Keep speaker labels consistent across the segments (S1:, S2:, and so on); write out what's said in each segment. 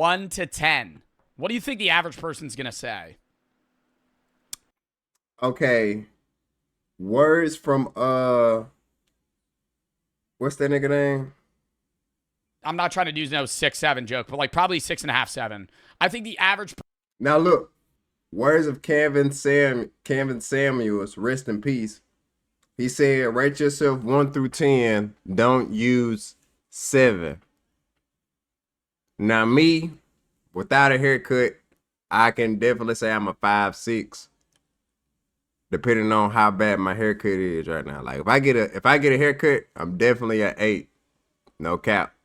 S1: 1 to 10, what do you think the average person's going to say?
S2: Okay. Words from what's that nigga name?
S1: I'm not trying to do no 6-7 joke, but like probably 6.5, 7. I think the average.
S2: Now look, words of Kevin Samuels, rest in peace. He said, rate yourself 1 through 10. Don't use 7. Now me, without a haircut, I can definitely say I'm a 5, 6. Depending on how bad my haircut is right now. Like if I get a haircut, I'm definitely an 8. No cap.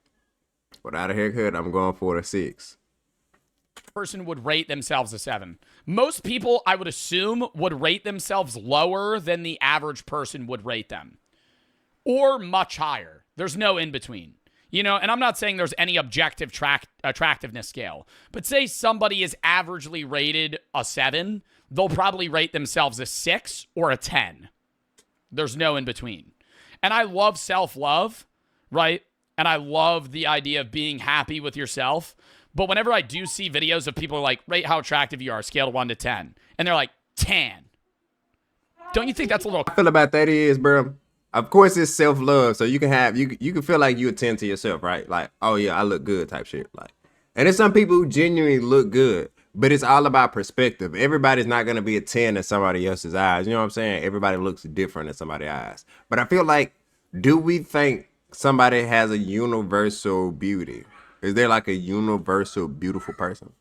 S2: Without a haircut, I'm going for a 6.
S1: Person would rate themselves a 7. Most people, I would assume, would rate themselves lower than the average person would rate them. Or much higher. There's no in between. You know, and I'm not saying there's any objective attractiveness scale. But say somebody is averagely rated a 7, they'll probably rate themselves a 6 or a 10. There's no in between. And I love self-love, right? And I love the idea of being happy with yourself. But whenever I do see videos of people like, rate how attractive you are, scale of 1 to 10. And they're like, 10. Don't you think that's a little...
S2: I feel about that is, bro. Of course, it's self-love. So you can have, you can feel like you attend to yourself, right? Like, oh yeah, I look good type shit. Like, and there's some people who genuinely look good. But it's all about perspective. Everybody's not going to be a 10 in somebody else's eyes. You know what I'm saying? Everybody looks different in somebody's eyes. But I feel like, do we think somebody has a universal beauty? Is there like a universal beautiful person?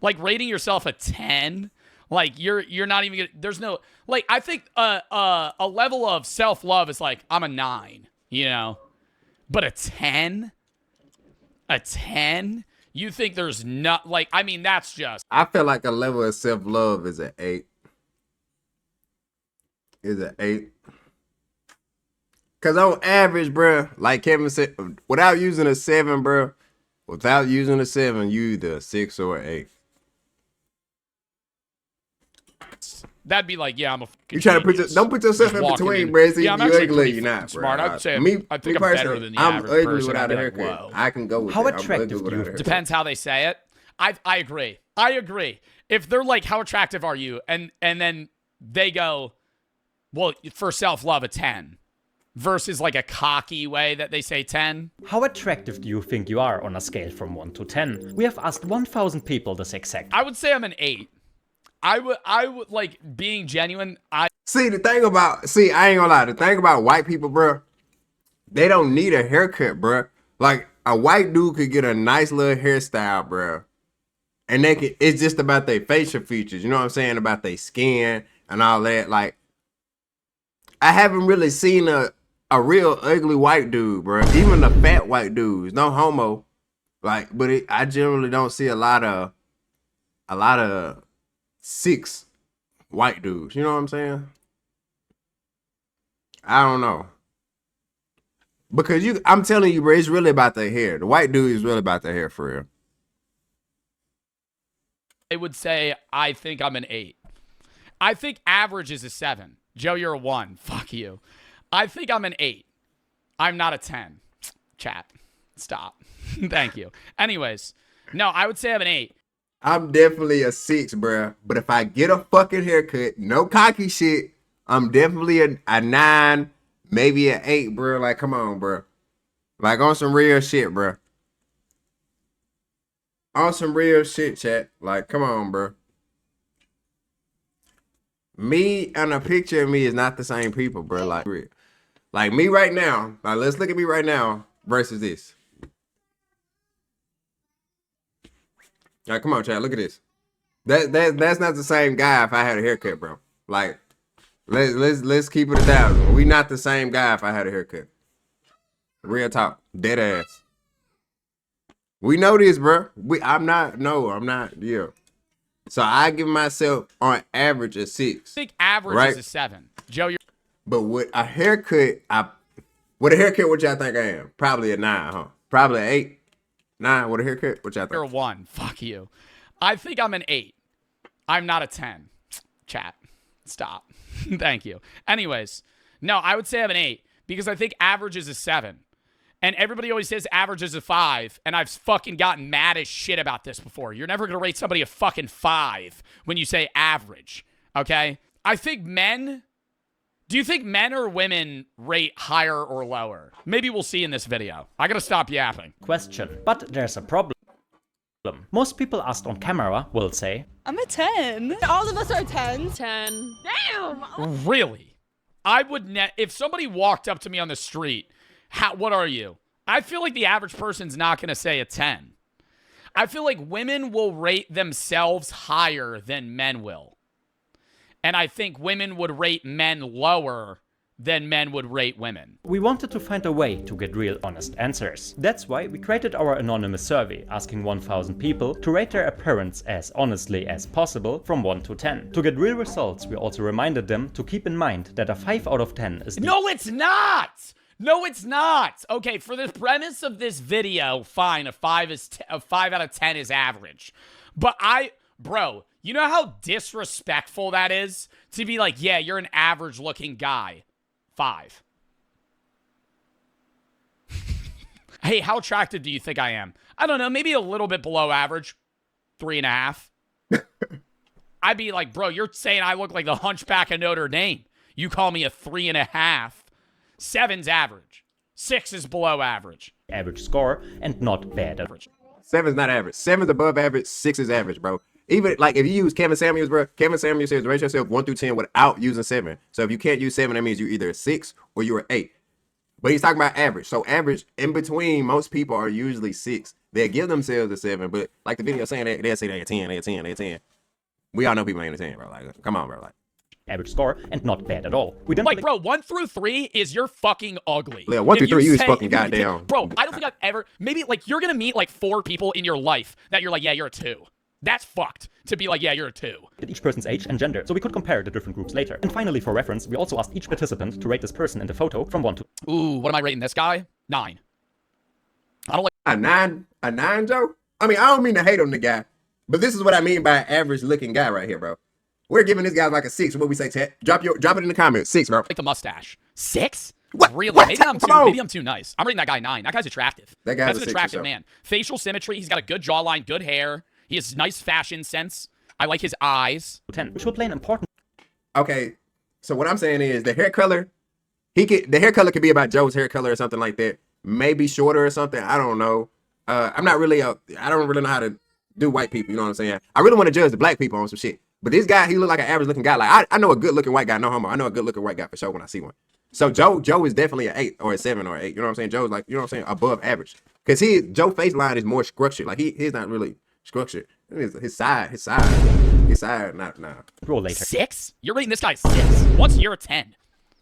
S1: Like rating yourself a 10, like you're not even gonna, there's no, like, I think a level of self-love is like, I'm a 9, you know? But a 10? You think there's not, like, I mean, that's just...
S2: I feel like a level of self-love is an 8. Is an 8. Because on average, bro, like Kevin said, without using a 7, bro, without using a 7, you either a 6 or an 8.
S1: That'd be like, yeah, I'm a fucking
S2: You trying to
S1: genius.
S2: don't put yourself in between, bro. See,
S1: yeah, I'm
S2: you
S1: actually
S2: ugly, you're
S1: pretty
S2: not, bro.
S1: smart. I'd say, I think I'm better than the
S2: I'm
S1: average
S2: ugly
S1: person.
S2: without a
S1: I'd be like,
S2: haircut.
S1: whoa.
S2: I can go with
S3: How
S2: that.
S3: attractive do you think?
S1: Depends how they say it. I agree. I agree. If they're like, how attractive are you? And then they go, well, for self-love, a 10. Versus like a cocky way that they say 10.
S3: How attractive do you think you are on a scale from 1 to 10? We have asked 1,000 people this exact.
S1: I would say I'm an 8. I would like, being genuine.
S2: See, the thing about, I ain't gonna lie. The thing about white people, bro, they don't need a haircut, bro. Like, a white dude could get a nice little hairstyle, bro. And it's just about their facial features. You know what I'm saying? About their skin and all that. Like, I haven't really seen a real ugly white dude, bro. Even the fat white dudes, no homo. Like, but I generally don't see a lot of 6 white dudes. You know what I'm saying? I don't know. Because I'm telling you, bro, it's really about the hair. The white dude is really about the hair for real.
S1: I would say I think I'm an 8. I think average is a 7. Joe, you're a 1. Fuck you. I think I'm an 8. I'm not a 10. Chat. Stop. Thank you. Anyways, no, I would say I'm an 8.
S2: I'm definitely a 6, bro. But if I get a fucking haircut, no cocky shit, I'm definitely a 9, maybe an 8, bro. Like, come on, bro. Like, on some real shit, bro. On some real shit, chat. Like, come on, bro. Me and a picture of me is not the same people, bro. Like me right now. Like, let's look at me right now versus this. Like, come on, chat. Look at this. That's not the same guy if I had a haircut, bro. Like, let's keep it 1,000. We not the same guy if I had a haircut. Real talk. Dead ass. We know this, bro. I'm not, yeah. So I give myself on average a 6.
S1: I think average
S2: right?
S1: is a 7. Joe, you're...
S2: But with a haircut, what y'all think I am? Probably a 9, huh? Probably an 8. 9 with a haircut, what y'all think?
S1: You're a 1. Fuck you. I think I'm an 8. I'm not a 10. Chat. Stop. Thank you. Anyways, no, I would say I'm an 8 because I think average is a 7. And everybody always says average is a 5. And I've fucking gotten mad as shit about this before. You're never going to rate somebody a fucking 5 when you say average. Okay? I think men... Do you think men or women rate higher or lower? Maybe we'll see in this video. I got to stop yapping.
S3: Question. But there's a problem. Most people asked on camera will say,
S4: I'm a 10. All of us are 10.
S5: 10.
S4: Damn!
S1: Really? I would if somebody walked up to me on the street, what are you? I feel like the average person's not going to say a 10. I feel like women will rate themselves higher than men will. And I think women would rate men lower than men would rate women.
S3: we wanted to find a way to get real honest answers. That's why we created our anonymous survey, asking 1000 people to rate their appearance as honestly as possible from 1 to 10. To get real results, we also reminded them to keep in mind that a 5 out of 10 is the
S1: No, it's not! No, it's not! Okay, for the premise of this video, fine, a 5 out of 10 is average. But bro, you know how disrespectful that is? To be like, yeah, you're an average looking guy. 5. Hey, how attractive do you think I am? I don't know, maybe a little bit below average. 3.5. I'd be like, bro, you're saying I look like the Hunchback of Notre Dame. You call me a 3.5. 7's average. 6 is below average.
S3: average score and not bad average.
S2: 7's not average. 7's above average. 6 is average, bro. Even like if you use Kevin Samuels, bro, Kevin Samuels says rate yourself 1 through 10 without using 7. So if you can't use 7, that means you're either a 6 or you're an 8. But he's talking about average. So average in between, most people are usually 6. They give themselves a 7, but like the video saying they'll say they're a 10, they're a 10, they're a 10. We all know people ain't a 10, bro. Like, come on, bro. Like,
S3: average score and not bad at all. We didn't
S1: like, bro, 1 through 3 is you're fucking ugly.
S2: Yeah, 1 through 3, you is fucking goddamn.
S1: Bro, I don't think I've ever, maybe like you're gonna meet like 4 people in your life that you're like, yeah, you're a 2. That's fucked to be like, yeah, you're a 2.
S3: each person's age and gender, so we could compare the different groups later. And finally, for reference, we also asked each participant to rate this person in the photo from 1 to...
S1: Ooh, what am I rating this guy? 9. I don't like...
S2: a 9? A 9, Joe? I mean, I don't mean to hate on the guy, but this is what I mean by an average looking guy right here, bro. We're giving this guy like a 6. What we say, Ted? Drop it in the comments. 6, bro.
S1: Like the mustache. 6?
S2: What?
S1: Really?
S2: What?
S1: Maybe I'm too nice. I'm rating that guy 9. That guy's attractive.
S2: That guy's
S1: That's
S2: a
S1: an
S2: 6
S1: attractive
S2: or so.
S1: man. Facial symmetry. He's got a good jawline, good hair. He has nice fashion sense. I like his eyes.
S3: 10, which will play an important
S2: Okay, so what I'm saying is the hair color, the hair color could be about Joe's hair color or something like that. Maybe shorter or something. I don't know. I don't really know how to do white people. You know what I'm saying? I really want to judge the black people on some shit. But this guy, he look like an average looking guy. Like I know a good looking white guy. No homo. I know a good looking white guy for sure when I see one. So Joe is definitely an 8 or a 7 or an 8. You know what I'm saying? Joe's like, you know what I'm saying, above average. Cause Joe face line is more structured. Like he's not really structured. His side, nah.
S3: role later
S1: 6? You're rating this guy 6. Once you're a 10.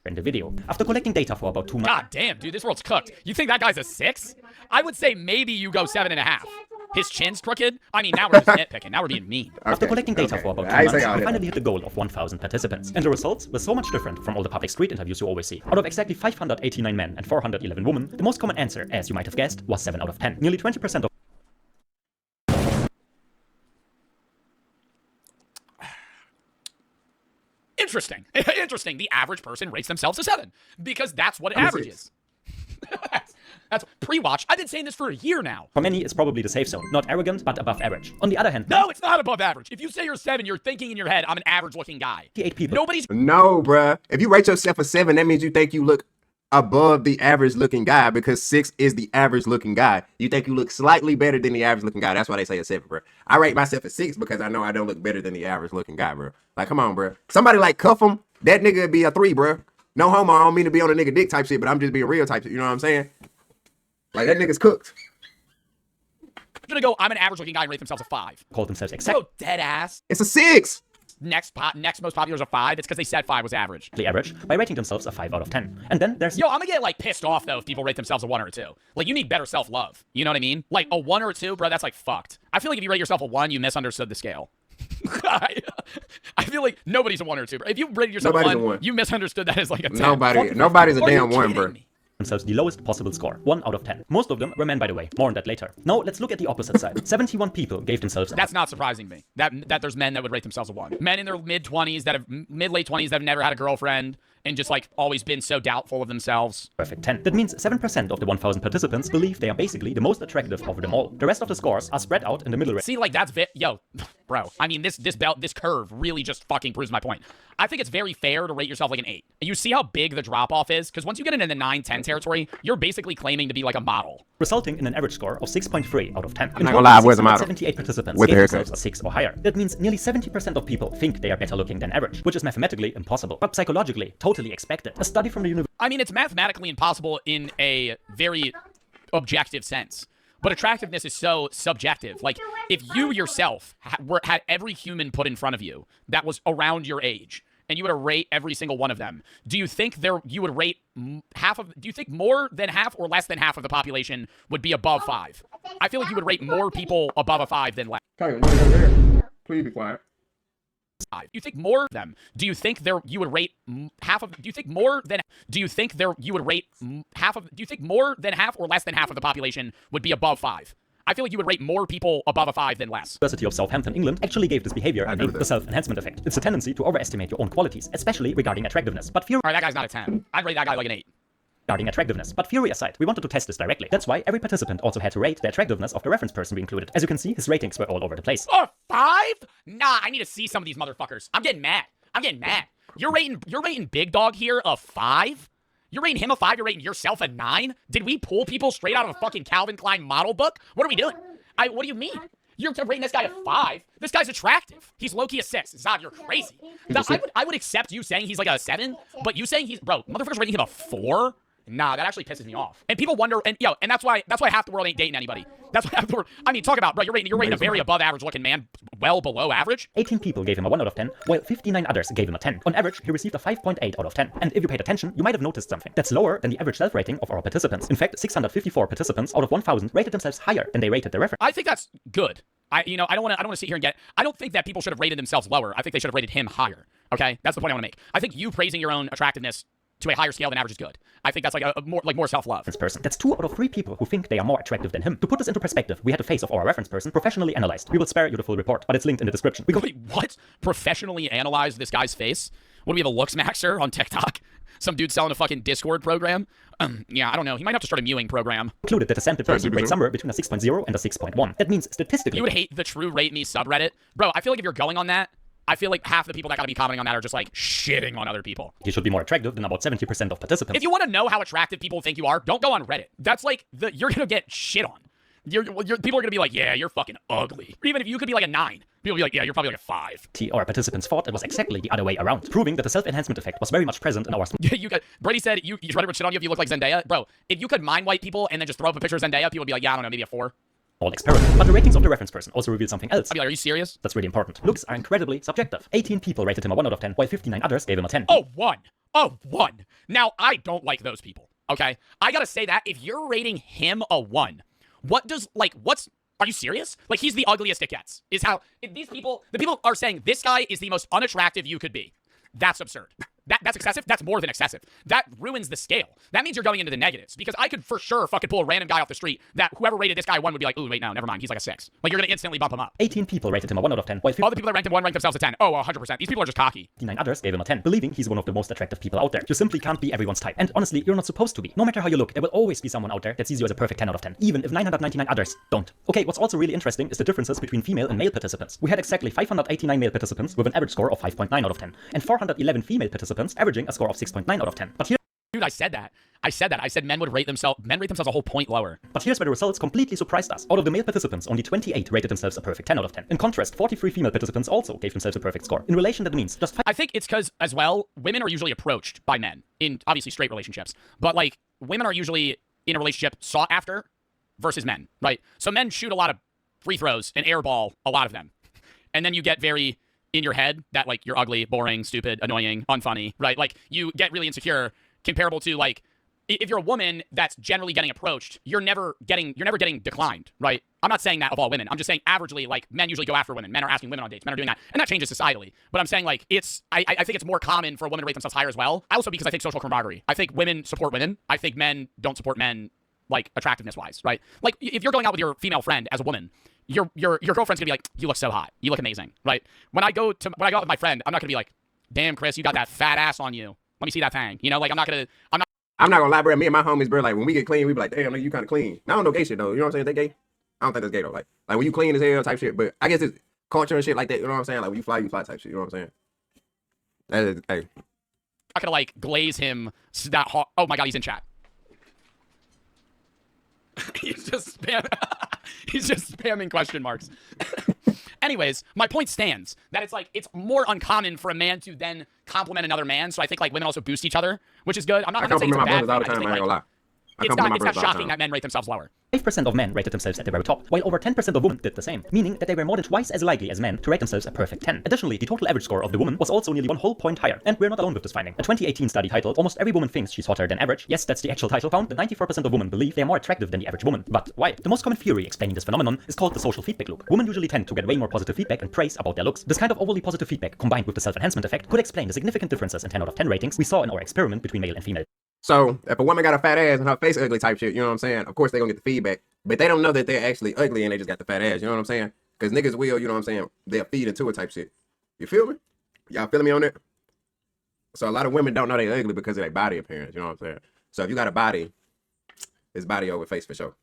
S3: in the video. After collecting data for about 2 months,
S1: God damn, dude, this world's cooked. You think that guy's a 6? I would say maybe you go 7.5. His chin's crooked. I mean, now we're just nitpicking. Now we're being mean.
S3: after collecting data for about 2
S2: I ain't
S3: months,
S2: say all
S3: we
S2: that.
S3: finally hit the goal of 1000 participants. And the results were so much different from all the public street interviews you always see. Out of exactly 589 men and 411 women, the most common answer, as you might have guessed, was 7 out of 10. Nearly 20% of
S1: Interesting. Interesting. The average person rates themselves a 7 because that's what
S2: I'm a
S1: average
S2: 6.
S1: is. That's pre-watch. I've been saying this for a year now.
S3: for many, it's probably the safe zone. Not arrogant, but above average. On the other hand,
S1: No, it's not above average. If you say you're 7, you're thinking in your head, I'm an average-looking guy.
S3: 88 people
S1: Nobody's
S2: No, bruh. If you rate yourself a 7, that means you think you look above the average looking guy because 6 is the average looking guy. You think you look slightly better than the average looking guy. That's why they say a 7, bro. I rate myself a 6 because I know I don't look better than the average looking guy, bro. Like, come on, bro. Somebody like cuff him, that nigga would be a 3, bro. No homo, I don't mean to be on a nigga dick type shit, but I'm just being real type shit. You know what I'm saying? Like, that nigga's cooked.
S1: gonna go, I'm an average-looking guy and rate themselves a 5.
S3: called themselves exactly
S1: So dead ass.
S2: It's a 6.
S1: Next most popular is a 5. It's because they said 5 was average.
S3: average by rating themselves a 5 out of 10. And then there's
S1: Yo, I'm gonna get like pissed off though if people rate themselves a 1 or a 2. Like you need better self-love. You know what I mean? Like a 1 or a 2, bro, that's like fucked. I feel like if you rate yourself a 1, you misunderstood the scale. I feel like nobody's a 1 or a 2, bro. If you rated yourself
S2: Nobody's
S1: a
S2: a
S1: 1,
S2: 1.
S1: you misunderstood that as like a 10.
S2: Nobody's a
S1: Are you
S2: damn 1,
S1: kidding
S2: bro.
S1: me?
S3: themselves the lowest possible score, 1 out of 10. Most of them were men, by the way. More on that later. Now let's look at the opposite side. 71 people gave themselves
S1: That's not surprising me. That there's men that would rate themselves a 1. Men in their mid-20s that have mid-late 20s that have never had a girlfriend and just like always been so doubtful of themselves.
S3: Perfect 10. That means 7% of the 1,000 participants believe they are basically the most attractive of them all. The rest of the scores are spread out in the middle range.
S1: See, like that's yo, bro. I mean, this curve really just fucking proves my point. I think it's very fair to rate yourself like an 8. You see how big the drop off is? Because once you get into the 9, 10 territory, you're basically claiming to be like a model,
S3: resulting in an average score of 6.3 out of 10.
S2: I'm not gonna lie, where's the model?
S3: 78 participants
S2: With the
S3: gave
S2: haircut.
S3: themselves a 6 or higher. That means nearly 70% of people think they are better looking than average, which is mathematically impossible, but psychologically totally expected. A study from the university.
S1: I mean, it's mathematically impossible in a very objective sense. But attractiveness is so subjective. Like, if you yourself had every human put in front of you that was around your age, and you were to rate every single one of them, do you think you would rate half of? Do you think more than half or less than half of the population would be above 5? I feel like you would rate more people above a 5 than less.
S2: Please be quiet.
S1: You think more of them? Do you think you would rate half of? Do you think more than? Do you think you would rate half of? Do you think more than half or less than half of the population would be above 5? I feel like you would rate more people above a 5 than less.
S3: University of Southampton, England, actually gave this behavior a name, the self-enhancement effect. It's a tendency to overestimate your own qualities, especially regarding attractiveness. But fear.
S1: All right, that guy's not a 10. I'd rate that guy like an 8.
S3: Regarding attractiveness. But theory aside, we wanted to test this directly. That's why every participant also had to rate the attractiveness of the reference person we included. As you can see, his ratings were all over the place.
S1: Oh, 5? Nah, I need to see some of these motherfuckers. I'm getting mad. You're rating Big Dog here a 5? You're rating him a 5, you're rating yourself a 9? Did we pull people straight out of a fucking Calvin Klein model book? What are we doing? What do you mean? You're rating this guy a 5? This guy's attractive. He's low-key a 6. Zod, you're crazy. I would accept you saying he's like a 7, but you saying bro, motherfuckers rating him a 4? Nah, that actually pisses me off. And people wonder, and that's why half the world ain't dating anybody. That's why half the world, I mean, talk about, bro, you're rating a very above average looking man, well below average.
S3: 18 people gave him a 1 out of 10, while 59 others gave him a 10. On average, he received a 5.8 out of 10. And if you paid attention, you might have noticed something. That's lower than the average self-rating of our participants. In fact, 654 participants out of 1,000 rated themselves higher than they rated their reference.
S1: I think that's good. I don't want to sit here and I don't think that people should have rated themselves lower. I think they should have rated him higher. Okay? That's the point I want to make. I think you praising your own attractiveness to a higher scale than average is good. I think that's like more self-love.
S3: Person. That's 2 out of 3 people who think they are more attractive than him. To put this into perspective, we had a face of our reference person professionally analyzed. We will spare you the full report, but it's linked in the description.
S1: Wait, what? Professionally analyze this guy's face? What do we have, a looks maxer on TikTok? Some dude selling a fucking Discord program? Yeah, I don't know. He might have to start a mewing program.
S3: Included that a sample person rates somewhere between a 6.0 and a 6.1. That means statistically...
S1: You would hate the true rate me subreddit? Bro, I feel like if you're going on that, I feel like half the people that gotta be commenting on that are just like shitting on other people.
S3: He should be more attractive than about 70% of participants.
S1: If you want to know how attractive people think you are, don't go on Reddit. That's like you're gonna get shit on. People are gonna be like, yeah, you're fucking ugly. Or even if you could be like a 9, people will be like, yeah, you're probably like a 5.
S3: Our participants thought it was exactly the other way around, proving that the self-enhancement effect was very much present in our...
S1: Yeah, Brady said you Reddit would shit on you if you look like Zendaya. Bro, if you could mind wipe people and then just throw up a picture of Zendaya, people would be like, yeah, I don't know, maybe a 4.
S3: All experiment. But the ratings of the reference person also reveal something else.
S1: I'd be like, are you serious?
S3: That's really important. Looks are incredibly subjective. 18 people rated him a 1 out of 10, while 59 others gave him a 10.
S1: Oh, 1. Now, I don't like those people, okay? I gotta say that if you're rating him a 1, are you serious? Like, he's the ugliest it gets, is how, the people are saying this guy is the most unattractive you could be. That's absurd. That's excessive? That's more than excessive. That ruins the scale. That means you're going into the negatives. Because I could for sure fucking pull a random guy off the street that whoever rated this guy 1 would be like, ooh, wait, no, never mind. He's like a 6. Like, you're going to instantly bump him up.
S3: 18 people rated him a 1 out of 10, while
S1: all the people that ranked him 1 ranked themselves a 10. Oh, 100%. These people are just cocky.
S3: 59 others gave him a 10, believing he's one of the most attractive people out there. You simply can't be everyone's type. And honestly, you're not supposed to be. No matter how you look, there will always be someone out there that sees you as a perfect 10 out of 10, even if 999 others don't. Okay, what's also really interesting is the differences between female and male participants. We had exactly 589 male participants with an average score of 5.9 out of 10, and 411 female participants averaging a score of 6.9 out of 10. But here...
S1: Dude, I said that. I said men rate themselves a whole point lower.
S3: But here's where the results completely surprised us. Out of the male participants, only 28 rated themselves a perfect 10 out of 10. In contrast, 43 female participants also gave themselves a perfect score. In relation, that means just...
S1: I think it's because, as well, women are usually approached by men in, obviously, straight relationships. But, like, women are usually in a relationship sought after versus men, right? So men shoot a lot of free throws and airball a lot of them. And then you get very in your head that, like, you're ugly, boring, stupid, annoying, unfunny, right? Like, you get really insecure comparable to, like, if you're a woman that's generally getting approached, you're never getting declined, right? I'm not saying that of all women. I'm just saying averagely, like, men usually go after women. Men are asking women on dates. Men are doing that. And that changes societally. But I'm saying, like, I think it's more common for a woman to rate themselves higher as well. Also because I think social camaraderie. I think women support women. I think men don't support men, like, attractiveness-wise, right? Like, if you're going out with your female friend as a woman, your girlfriend's gonna be like, you look so hot. You look amazing, right? When I go out with my friend, I'm not gonna be like, damn, Chris, you got that fat ass on you. Let me see that thing. You know, like I'm not
S2: I'm not gonna lie, bro. Me and my homies, bro, like when we get clean, we be like, damn, nigga, you kind of clean. I don't know gay shit though. You know what I'm saying? They gay? I don't think that's gay though. Like when you clean as hell type shit. But I guess it's culture and shit like that. You know what I'm saying? Like when you fly type shit. You know what I'm saying? That is, hey.
S1: I'm not gonna like glaze him that hard. Oh my god, he's in chat. He's just spamming question marks. Anyways, my point stands that it's like it's more uncommon for a man to then compliment another man. So I think like women also boost each other, which is good. I'm not saying it's a bad thing.
S2: I just think, like,
S1: it's not shocking that men rate themselves lower.
S3: 5% of men rated themselves at the very top, while over 10% of women did the same, meaning that they were more than twice as likely as men to rate themselves a perfect 10. Additionally, the total average score of the woman was also nearly 1 whole point higher, and we're not alone with this finding. A 2018 study titled "Almost Every Woman Thinks She's Hotter Than Average," yes, that's the actual title, found that 94% of women believe they are more attractive than the average woman. But why? The most common theory explaining this phenomenon is called the social feedback loop. Women usually tend to get way more positive feedback and praise about their looks. This kind of overly positive feedback, combined with the self-enhancement effect, could explain the significant differences in 10 out of 10 ratings we saw in our experiment between male and female.
S2: So if a woman got a fat ass and her face ugly type shit, you know what I'm saying? Of course they're gonna get the feedback, but they don't know that they're actually ugly and they just got the fat ass. You know what I'm saying? Because niggas will, you know what I'm saying? They'll feed into it type shit. You feel me? Y'all feeling me on that? So a lot of women don't know they're ugly because of their body appearance. You know what I'm saying? So if you got a body, it's body over face for sure.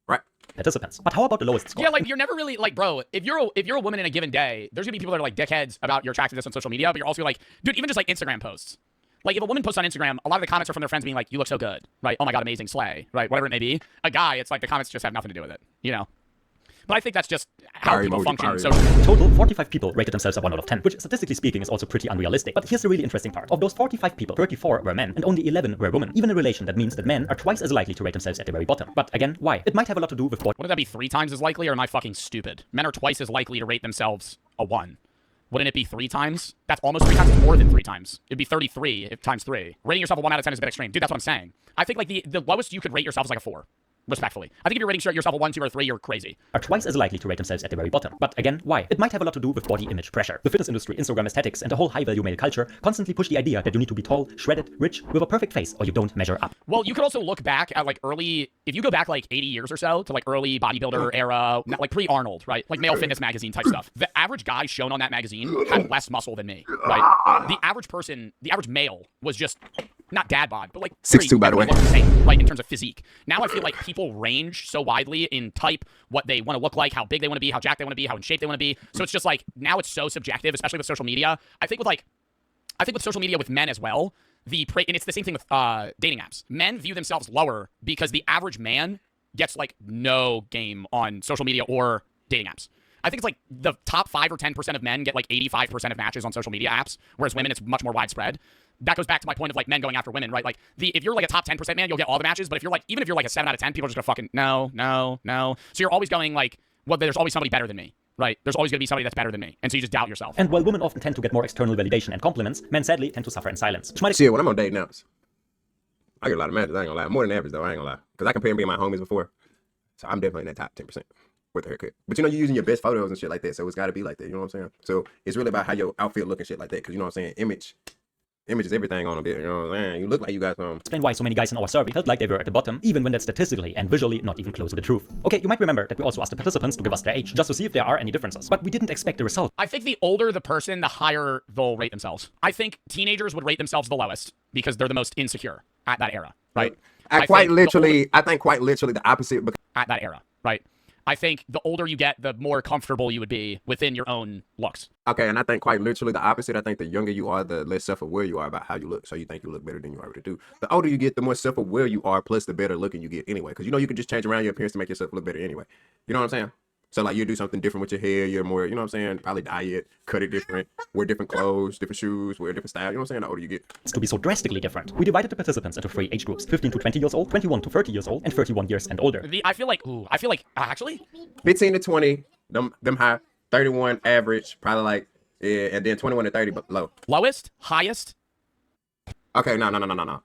S2: Right?
S3: Participants. But how about the lowest score?
S1: Yeah, like you're never really like, bro, if you're a woman in a given day, there's gonna be people that are like dickheads about your attractiveness on social media, but you're also like, dude, even just like Instagram posts. Like, if a woman posts on Instagram, a lot of the comments are from their friends being like, you look so good, right? Oh my god, amazing slay, right? Whatever it may be. A guy, it's like the comments just have nothing to do with it, you know? But I think that's just how people function. So
S3: total, 45 people rated themselves a 1 out of 10, which statistically speaking is also pretty unrealistic. But here's the really interesting part. Of those 45 people, 34 were men and only 11 were women. Even in relation, that means that men are twice as likely to rate themselves at the very bottom. But again, why? It might have a lot to do with
S1: wouldn't that be 3 times as likely, or am I fucking stupid? Men are twice as likely to rate themselves a 1. Wouldn't it be 3 times? That's almost 3 times. It's more than 3 times. It'd be 33 if times 3. Rating yourself a 1 out of 10 is a bit extreme. Dude, that's what I'm saying. I think like the lowest you could rate yourself is like a 4. Respectfully. I think if you're rating yourself a 1, 2, or 3, you're crazy.
S3: Are twice as likely to rate themselves at the very bottom. But again, why? It might have a lot to do with body image pressure. The fitness industry, Instagram aesthetics, and the whole high-value male culture constantly push the idea that you need to be tall, shredded, rich, with a perfect face, or you don't measure up.
S1: Well, you could also look back at like early, if you go back like 80 years or so to like early bodybuilder era, like pre-Arnold, right? Like male fitness magazine type stuff. The average guy shown on that magazine had less muscle than me, right? The average person, the average male was just not dad bod, but like
S2: 6'2", by the way.
S1: The same, right, in terms of physique. Now I feel like people range so widely in type, what they want to look like, how big they want to be, how jacked they want to be, how in shape they want to be. So it's just like now it's so subjective, especially with social media. I think with social media with men as well, and it's the same thing with dating apps. Men view themselves lower because the average man gets like no game on social media or dating apps. I think it's like the top 5 or 10% of men get like 85% of matches on social media apps, whereas women, it's much more widespread. That goes back to my point of like men going after women, right? Like if you're like a top 10% man, you'll get all the matches. But if you're like, even if you're like a 7 out of 10, people are just gonna fucking no. So you're always going like, well, there's always somebody better than me, right? There's always gonna be somebody that's better than me, and so you just doubt yourself.
S3: And while women often tend to get more external validation and compliments, men sadly tend to suffer in silence.
S2: Shit, when I'm on dating apps, I get a lot of matches. I ain't gonna lie, more than average though. I ain't gonna lie, because I compare me and my homies before, so I'm definitely in that top 10% with the haircut. But you know, you're using your best photos and shit like that, so it's got to be like that. You know what I'm saying? So it's really about how your outfit look and shit like that, because you know what I'm saying. Image is everything on a bit, you know what I'm saying? You look like you got some.
S3: Explain why so many guys in our survey felt like they were at the bottom, even when that's statistically and visually not even close to the truth. Okay, you might remember that we also asked the participants to give us their age, just to see if there are any differences. But we didn't expect the result.
S1: I think the older the person, the higher they'll rate themselves. I think teenagers would rate themselves the lowest because they're the most insecure at that era, right?
S2: I think quite literally the opposite.
S1: At that era, right? I think the older you get, the more comfortable you would be within your own looks.
S2: Okay, and I think quite literally the opposite. I think the younger you are, the less self-aware you are about how you look. So you think you look better than you already do. The older you get, the more self-aware you are, plus the better looking you get anyway. Because you know you can just change around your appearance to make yourself look better anyway. You know what I'm saying? So like you do something different with your hair. You're more, you know what I'm saying? Probably diet, cut it different, wear different clothes, different shoes, wear different style. You know what I'm saying? The older you get.
S3: It's to be so drastically different. We divided the participants into 3 age groups: 15 to 20 years old, 21 to 30 years old, and 31 years and older.
S1: I feel like actually
S2: 15 to 20, them high, 31 average, probably like yeah, and then 21 to 30 but low.
S1: Lowest, highest.
S2: Okay, no.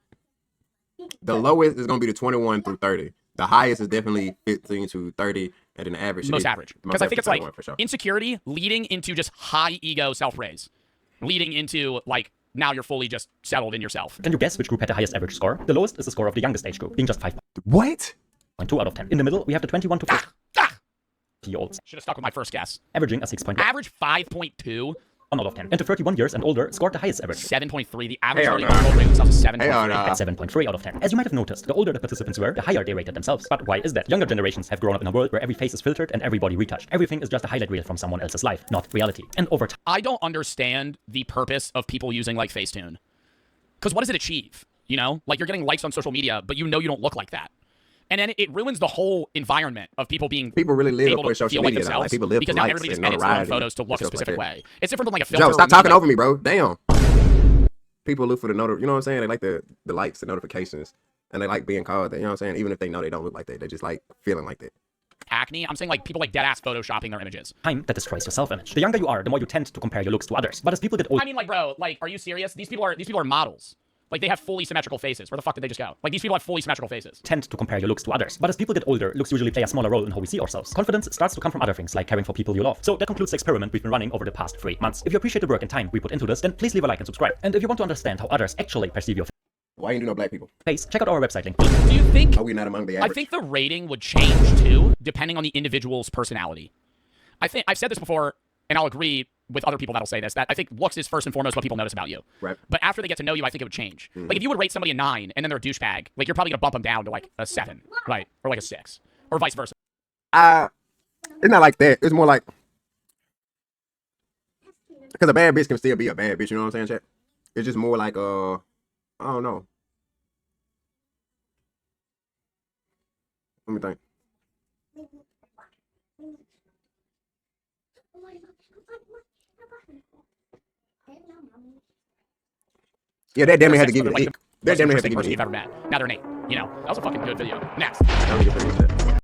S2: The lowest is gonna be the 21 through 30. The highest is definitely 15 to 30, and then the average.
S1: Most average. Because I think it's like
S2: for sure.
S1: Insecurity leading into just high ego self-praise. Leading into like now you're fully just settled in yourself.
S3: Can you guess which group had the highest average score? The lowest is the score of the youngest age group, being just 5.
S2: What?
S3: 2 out of 10. In the middle, we have the 21 to 50 year olds.
S1: Should have stuck with my first guess.
S3: Averaging a 6.1.
S1: Average 5.2.
S3: 1 out of 10. And to 31 years and older scored the highest average.
S1: 7.3. The average
S2: Hell
S1: early
S2: no.
S1: bird rate themselves is 7.3.
S2: Hell no.
S3: At 7.3 out of 10. As you might have noticed, the older the participants were, the higher they rated themselves. But why is that? Younger generations have grown up in a world where every face is filtered and every body retouched. Everything is just a highlight reel from someone else's life, not reality. And over time,
S1: I don't understand the purpose of people using like Facetune. Because what does it achieve? You know, like you're getting likes on social media, but you know you don't look like that. And then it ruins the whole environment of people being
S2: People really live
S1: able
S2: for
S1: to
S2: social
S1: feel like
S2: media now.
S1: themselves
S2: Like, people live
S1: because
S2: for
S1: now
S2: likes
S1: everybody just
S2: and
S1: edits their own
S2: notoriety
S1: photos to
S2: and
S1: look a
S2: stuff like
S1: specific
S2: that.
S1: way. It's different from like a filter.
S2: Joe, stop
S1: or
S2: talking
S1: like-
S2: over me, bro. Damn. People look for the you know what I'm saying? They like the likes, the notifications, and they like being called that. You know what I'm saying? Even if they know they don't look like that, they just like feeling like that.
S1: acne. I'm saying like people like dead ass photoshopping their images.
S3: time that destroys your self-image. The younger you are, the more you tend to compare your looks to others. But as people get older,
S1: I mean, like, bro, like, are you serious? These people are models. Like, they have fully symmetrical faces. Where the fuck did they just go? Like, these people have fully symmetrical faces.
S3: tend to compare your looks to others. But as people get older, looks usually play a smaller role in how we see ourselves. Confidence starts to come from other things, like caring for people you love. So that concludes the experiment we've been running over the past 3 months. If you appreciate the work and time we put into this, then please leave a like and subscribe. And if you want to understand how others actually perceive your
S2: Why ain't do no black people?
S3: face, check out our website link.
S1: Do you think...
S2: Are we not among the
S1: I
S2: average?
S1: think the rating would change, too, depending on the individual's personality. I've said this before, and I'll agree with other people that'll say this, that I think looks is first and foremost what people notice about you.
S2: Right.
S1: But after they get to know you, I think it would change. Like, if you would rate somebody a 9, and then they're a douchebag, like, you're probably gonna bump them down to, like, a 7, right? Or, like, a 6. Or vice versa.
S2: It's not like that. It's more like, because a bad bitch can still be a bad bitch. You know what I'm saying, chat? It's just more like I don't know. Let me think. Yeah, that damn near had to give you the
S1: Like,
S2: ick. That damn near had to
S1: interesting
S2: give
S1: person
S2: you
S1: you've
S2: the
S1: ever met. Now they're an 8. You know, that was a fucking good video. Next.
S2: ick.